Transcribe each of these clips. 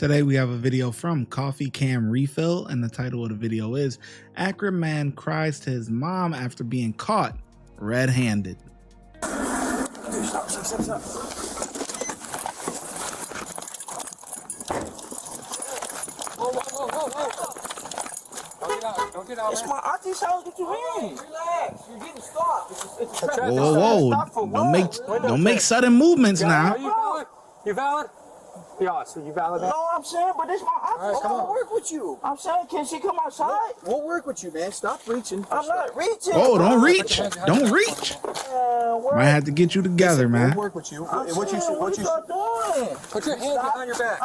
Today we have a video from Coffee Cam Refill, and the title of the video is Akron Man Cries to His Mom After Being Caught Red-Handed. Stop. Whoa. Don't get out. It's my auntie's house. What you mean? Relax. You're getting stopped. It's a traffic. Whoa. Don't make sudden movements now. Are you valid? You valid? Yeah, so you valid? No, I'm saying, but this my aunt. Right, come on. I'll work with you. I'm saying, can she come outside? We'll work with you, man. Stop reaching. I'm not reaching. Oh, don't reach. Don't reach. Might have to get you together, man. We'll work with you. What you doing? Put your hands behind your back.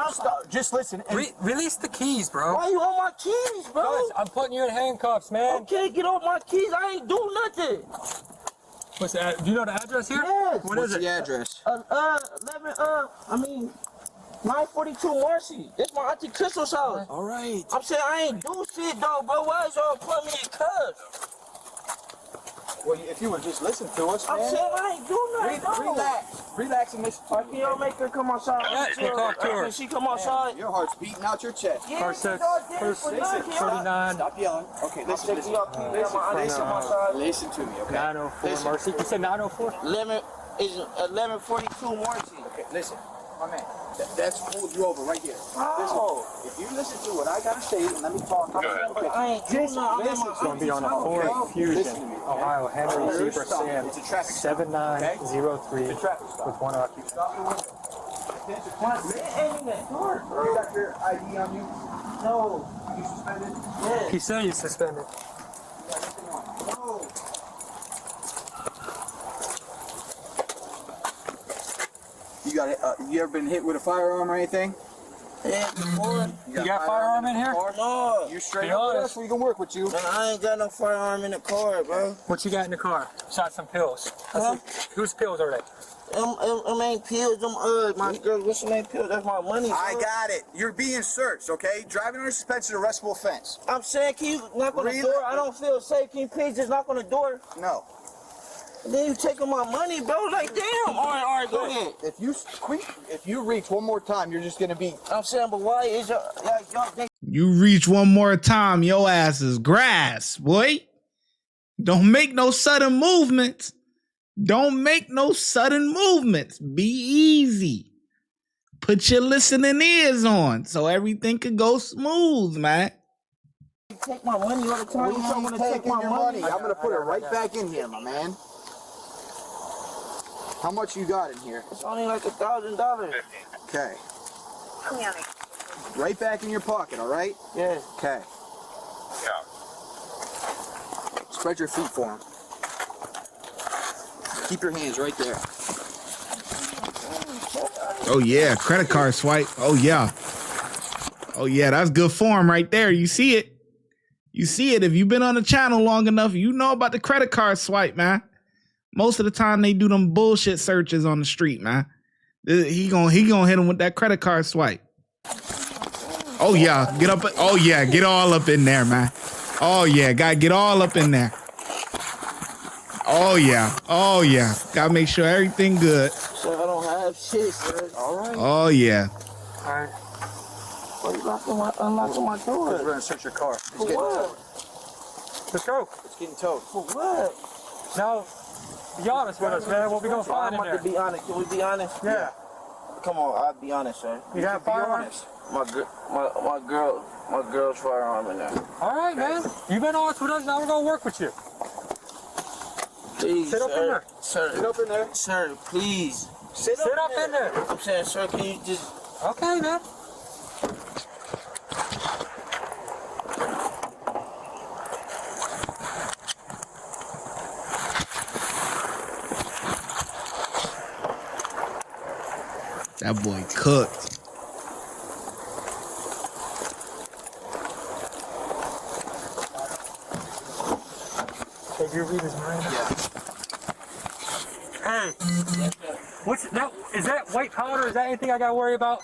Just listen. Release the keys, bro. Why you on my keys, bro? Guys, I'm putting you in handcuffs, man. Okay, get off my keys. I ain't do nothing. What's the do you know the address here? Yes. What's the address? 942 Marcy. This my auntie Crystal's house. All right. I'm saying I ain't do shit though, bro. Why is y'all putting me in cuffs? Well, if you would just listen to us, man. I'm saying I ain't do nothing. Relax and listen. Can y'all make her come outside? Yeah, talk to her. Can she come outside? Your heart's beating out your chest. Yeah, Car 6, first 39. Stop yelling. Okay, listen to me. Listen to me, okay? 904 Marcy. You said 904? 1142 Marcy. Okay, listen. My man, that's pulled you over right here. Oh. Listen, if you listen to what I gotta say and let me talk. Okay. I ain't doing nothing. It's going to be on a Ford Fusion, Ohio, Henry Zebra Sam, It's a traffic stop. 7903 It's a traffic stop. with one occupant. Stop your window. It ain't even dark, You bro. got your ID on you? No. You suspended? Yeah. He said he's suspended. You got anything on? No. You ever been hit with a firearm or anything? Yeah, before. You got a firearm in here? No. You straight Be up with honest. us, we can work with you. Man, I ain't got no firearm in the car, bro. What you got in the car? Shot some pills. Huh? Whose pills are they? Them ain't pills. My girl, what's the name pills? That's my money, bro. I got it. You're being searched, okay? Driving under suspension is an arrestable offense. I'm saying, can you knock on the door? I don't feel safe. Can you please just knock on the door? No. Then you taking my money, bro. Like, damn. All right, go ahead. If you reach one more time, you're just gonna be. I'm saying, but why is y'all think You reach one more time, your ass is grass, boy. Don't make no sudden movements. Don't make no sudden movements. Be easy. Put your listening ears on so everything can go smooth, man. you take my money all the time? You don't want to take my money. I'm gonna put it right back in here, my man. How much you got in here? It's only like $1,000. Okay. Right back in your pocket, all right? Yeah. Okay. Spread your feet for him. Keep your hands right there. Oh, yeah. Credit card swipe. Oh, yeah. Oh, yeah. That's good form right there. You see it. You see it. If you've been on the channel long enough, you know about the credit card swipe, man. Most of the time, they do them bullshit searches on the street, man. He gonna hit him with that credit card swipe. Oh, yeah. Get up. Oh, yeah. Get all up in there, man. Oh, yeah. Gotta get all up in there. Oh, yeah. Oh, yeah. Gotta make sure everything good. So I don't have shit, sir. All right. Oh, yeah. All right. Why you unlocking my door? We're gonna search your car. It's For getting what? towed. Let's go. It's getting towed. For what? Now, be honest with us, man. What we gonna find in I'm about to there? be honest. Can we be honest? Yeah. Come on, I'll be honest, sir. You got a firearm? My girl's firearm in there. All right, man. You've been honest with us. Now we're gonna work with you. Please, Sit up in there. Sir, Get up in there. sir, please. Sit up in there. I'm saying, sir, can you just... Okay, man. That boy cooked. Hey, you read his mind? Yeah. Hey. What's that? Is that white powder? Is that anything I gotta worry about?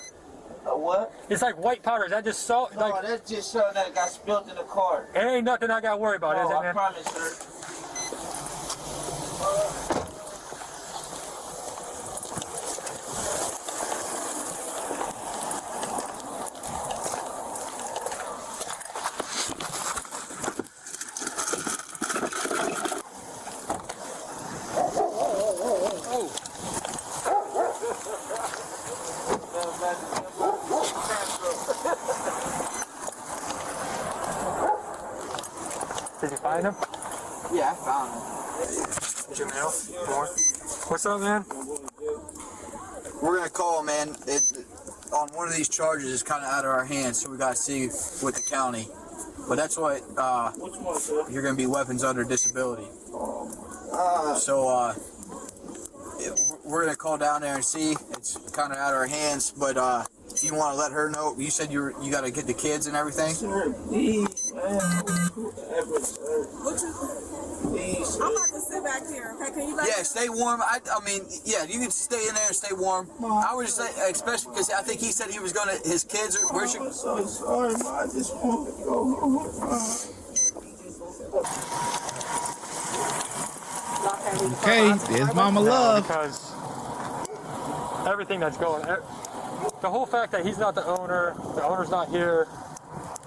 What? It's like white powder. Is that just salt? No, Like, that's just something that got spilled in the car. it ain't nothing I gotta worry about, is it, I man? promise, sir. Did you find him? Yeah, I found him. Jamil? More? What's up, man? We're gonna call him, man. On one of these charges is kind of out of our hands, so we gotta see with the county. But that's what you're gonna be weapons under disability. So we're gonna call down there and see. It's kind of out of our hands, but if you want to let her know, you said you got to get the kids and everything. Sir, please, man. Please. I'm about to sit back here, okay? Can you let Yeah, stay warm. I mean, yeah, you can stay in there and stay warm. I would just say, especially because I think he said he was gonna. His kids are. Where's your? I'm so sorry, man. I just want to go home. Okay, there's Mama Love. Because everything that's going, the whole fact that he's not the owner's not here,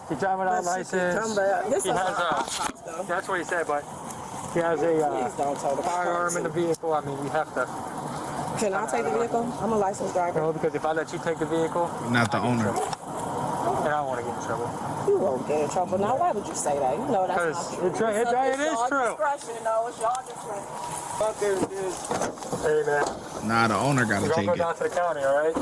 he's driving without license, he has that's what he said, but he has a firearm in the vehicle. I mean, we have to. Can I take the vehicle? I'm a licensed driver. No, because if I let you take the vehicle, You're not the owner. and I don't want to get in trouble. You won't get in trouble. Now, why would you say that? You know that's not true. Because it is true. Discretion, no, it's y'all discretion. Hey, man. Nah, the owner gotta We're going take to go it. down to the county, all right?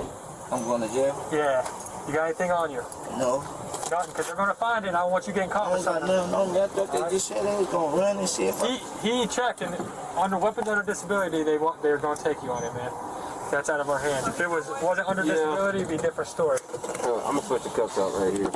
I'm going to jail? Yeah. You got anything on you? No. Nothing, because they're going to find it, and I don't want you getting caught I with ain't got something. nothing on me. I thought they just said they was going to run and shit. He checked, and under weapons under disability, they're going to take you on it, man. That's out of our hands. If it wasn't under disability, it'd be a different story. I'm going to switch the cuffs out right here.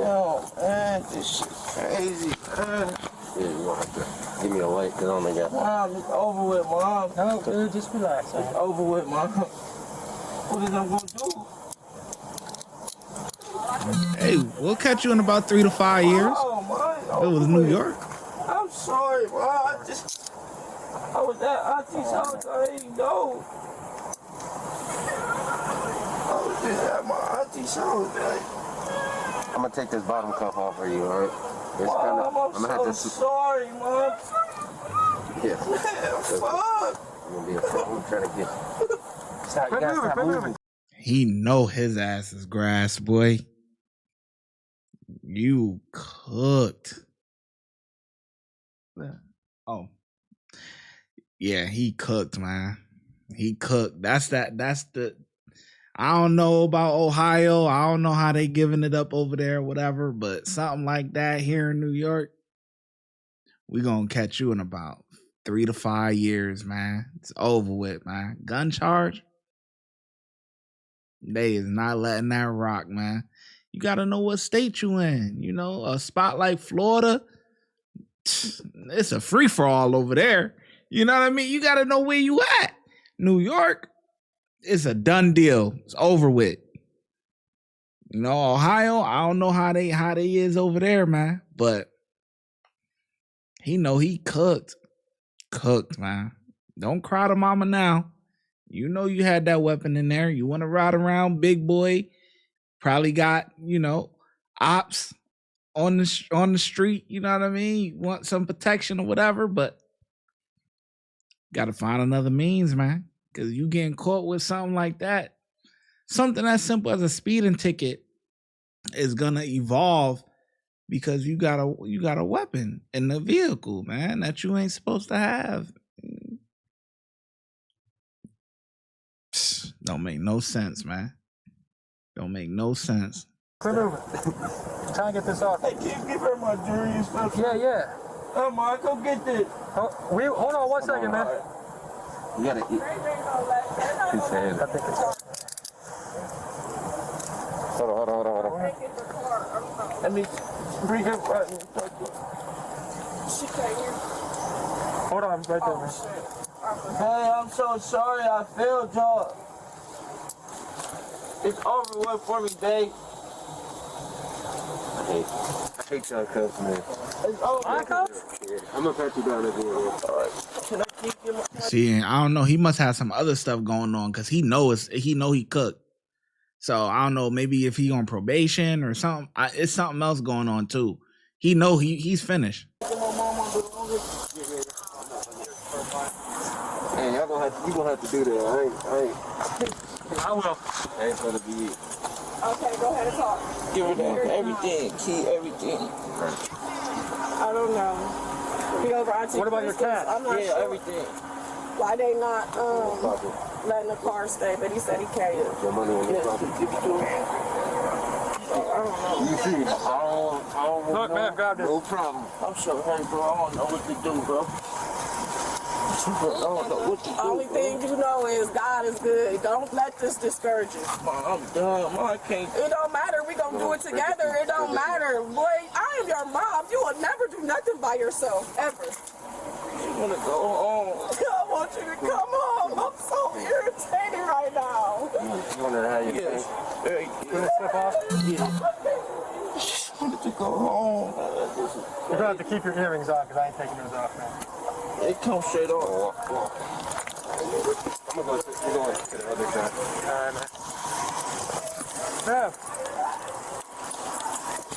Oh, man, this shit crazy, man. Yeah, you going to have to give me a light because I only got... Mom, it's over with, Mom. No, dude, just relax, It's man. over with, Mom. What is I going to do? Hey, we'll catch you in about 3 to 5 years. Oh, man. It was New York. I'm sorry, Mom. I was at Auntie's house. I didn't know. I was just at my Auntie's house, man. I'm going to take this bottom cuff off for you, all right? It's Mom, kinda, I'm gonna have to... so sorry, Mom. Yeah. Man, fuck. I'm going to be a I'm going to try to get... Stop, you gotta stop moving. He know his ass is grass, boy. You cooked. Oh. Yeah, he cooked, man. He cooked. That's the I don't know about Ohio. I don't know how they giving it up over there or whatever, but something like that here in New York, we gonna catch you in about 3 to 5 years, man. It's over with, man. Gun charge? They is not letting that rock, man. You gotta know what state you in. You know, a spot like Florida, it's a free-for-all over there. You know what I mean? You gotta know where you at. New York, it's a done deal. It's over with. You know, Ohio, I don't know how they is over there, man. But he know he cooked. Cooked, man. Don't cry to mama now. You know you had that weapon in there. You want to ride around, big boy. Probably got, you know, ops on the street. You know what I mean? You want some protection or whatever, but got to find another means, man. Because you getting caught with something like that, something as simple as a speeding ticket is gonna evolve because you got a weapon in the vehicle, man, that you ain't supposed to have. Don't make no sense, man. Don't make no sense. Quit moving. Try and get this off. Hey, can you give her my jewelry and stuff? Yeah. Come on, go get this. Hold on 1 second, man. You gotta eat. He's saying. I think it's Hold on. Let me bring her button. Hold on, right there, man. Hey, I'm so sorry I failed y'all. It's over with for me, babe. I hate y'all cuffs, man. It's over. My cuffs? Yeah, I'm gonna pat you down at the end. Can I keep you? See, I don't know. He must have some other stuff going on because he know he cooked. So I don't know. Maybe if he on probation or something, it's something else going on too. He know he's finished. Hey, you gonna have to do that. I will. I ain't gonna be it. Okay, go ahead and talk. Give her that everything, key everything. I don't know. We over Auntie What about your Crystal's. cat? I'm not Yeah, sure everything. why they not letting the car stay, but he said he can't. Your money on the property. Give it to him. I don't know. You see, I don't Look, know. man, grab this. No problem. I'm so hungry, bro. I don't know what to do, bro. I don't know what to do. Only thing you know is God is good. Don't let this discourage you. I'm done. I can't. It don't matter. We gonna do it together. It don't matter. Boy, I am your mom. You will never do nothing by yourself, ever. You want to go home. I want you to come home. I'm so irritated right now. You want to have your Yes. thing? Can it slip off? I wanted to go home. You're gonna have to keep your earrings on because I ain't taking those off, man. It comes straight off. I'm gonna go to the other side. Alright, man.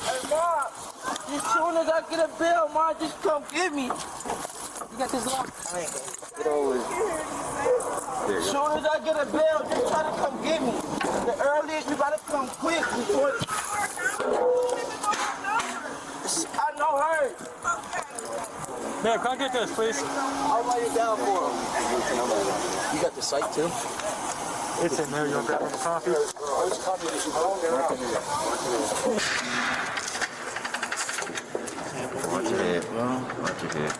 Hey, Mom. As soon as I get a bill, Mom, just come get me. You got this lock? I ain't gonna. As soon as I get a bill, just try to come get me. The earliest, you gotta come quick before. I know her. Man, come get this, please. I'll write it down for him. You got the site too? It's in there. You'll grab a coffee. Watch your head, bro. Watch your head.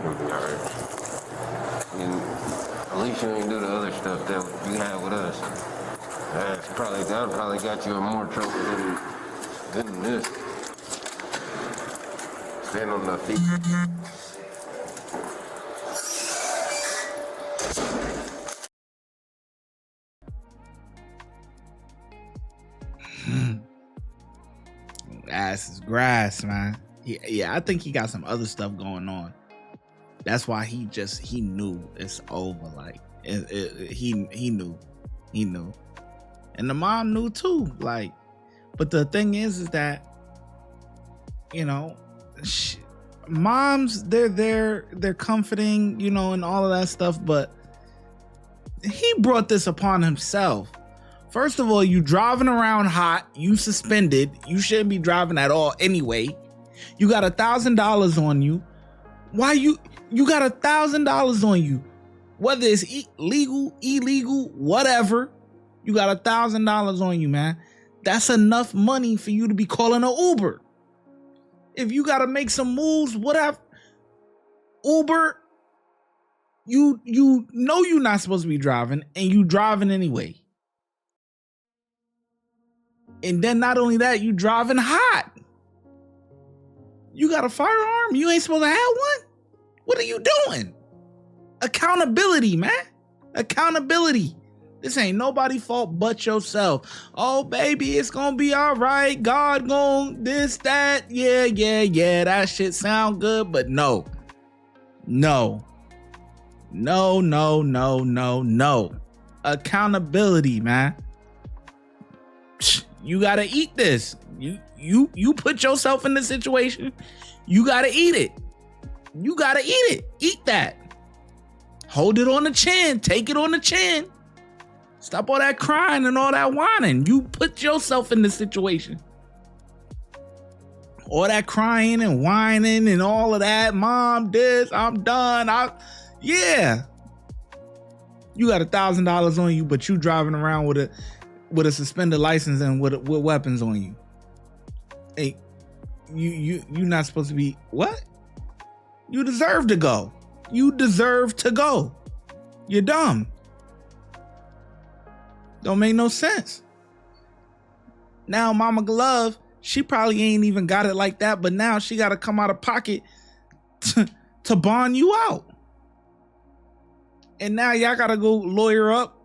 Alright. And at least you ain't do the other stuff that you had with us. That probably got you in more trouble than this. Stand on the feet. Ass is grass, man. Yeah, I think he got some other stuff going on. That's why he knew it's over. Like he knew, and the mom knew too. Like, but the thing is that, you know, moms, they're comforting, you know, and all of that stuff. But he brought this upon himself. First of all, you driving around hot, you suspended, you shouldn't be driving at all anyway. You got $1,000 on you. Why you got $1,000 on you? Whether it's legal, illegal, whatever, you got $1,000 on you, man. That's enough money for you to be calling an Uber. If you got to make some moves, whatever, Uber, you know you're not supposed to be driving, and you driving anyway. And then not only that, you driving hot. You got a firearm? You ain't supposed to have one? What are you doing? Accountability, man. Accountability. This ain't nobody's fault but yourself. Oh, baby, it's gonna be all right. God gon' this, that. Yeah. That shit sound good, but no. Accountability, man. You gotta eat this. You put yourself in this situation. You gotta eat it. Eat that. Hold it on the chin. Take it on the chin. Stop all that crying and all that whining. You put yourself in this situation. All that crying and whining and all of that. Mom, this, I'm done. Yeah. You got $1,000 on you, but you driving around with a suspended license and with weapons on you. Hey, you not supposed to be what? You deserve to go. You're dumb. Don't make no sense. Now Mama Glove, she probably ain't even got it like that, but now she got to come out of pocket to bond you out. And now y'all got to go lawyer up,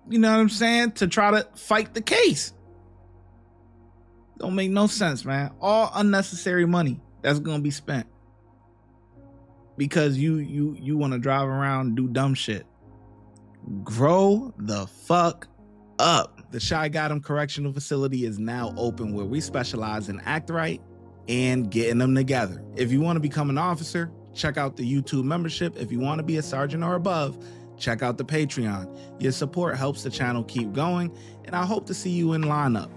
you know what I'm saying, to try to fight the case. Don't make no sense, man. All unnecessary money that's going to be spent because you want to drive around and do dumb shit. Grow the fuck up. The ShyGotEm Correctional Facility is now open, where we specialize in act right and getting them together. If you want to become an officer, check out the YouTube membership. If you want to be a sergeant or above, check out the Patreon. Your support helps the channel keep going, and I hope to see you in lineup.